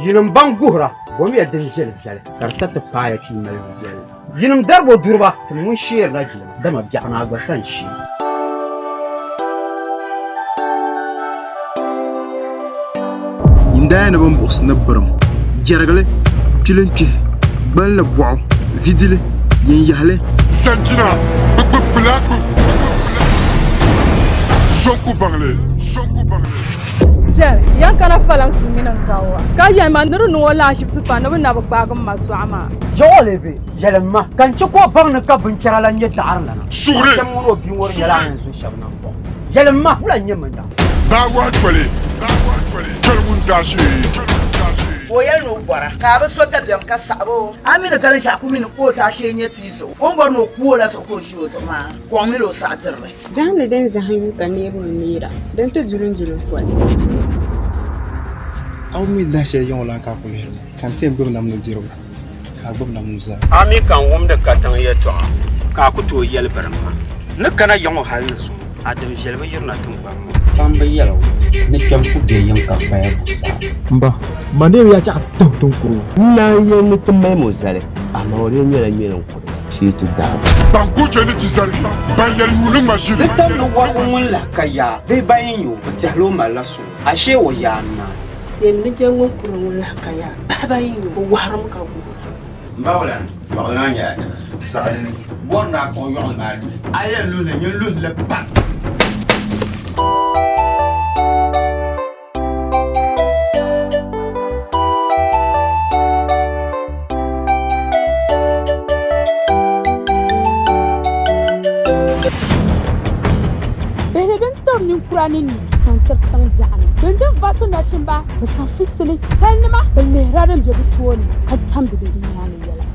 Yinim banguhra, wami yadin jel sal, karsat paya fi mal jel. Yinim darbo durba, mun shir rajul, dama jana basan shi. Indana ban box na baram. Jaragale, tilenki, ban la boaw, vidile, yen yahle. Sanjina, black. Sonko bangle. Jel, yan kana falan su minan kawa. Ka ya manduru no wala shi su fa na bana ba ga masu ama. Jole be, yelemma, kan ci ko bang na ka buncara la nye dar lana. Sure. Kan mo bi wor yala en su shabna bo. Yelemma, wala nye manda. Bawa twale. Kelmun zashi. Boyar no gwara ka ba so ka jam ka sabo amina kan sha ku min ko ta shenye tiso on bar no ku la so ko shi o sama ko mi lo sa tirre zan le den za hanyu kan ne mun nira dan to julun ko Aw mi da she yon lan ka ko le. Kan tem gum nam no diro. Ka gum nam no za. Ami kan wum da katan ya to. Ka ku to yel barma. Ne kana yon hal su. Adam jelba yirna tun ba. Bamba yellow, ne jam ku de yang ka pa busa. Mba, mane ya cha ta ton kuru. Na yen ni tumai mo zale. Ama ore nyela nyela ko. Shi tu da. Banku je ni tisari. Ban yel yulu machine. Le tam no war mun la kaya. Be bayin yo, talo malasu. Ashe wo yana. sem ne jangon kurun la kaya ba yi ko waram ka ku mbawla mbawla nya saxani wonna ko yoxal ma ayen lu ne ñu lu le pat Nin kurani ni santar tan jani dan vasan na cin ba san fisili salnima balle radan jabi tuwo ne kan tambi da yani yala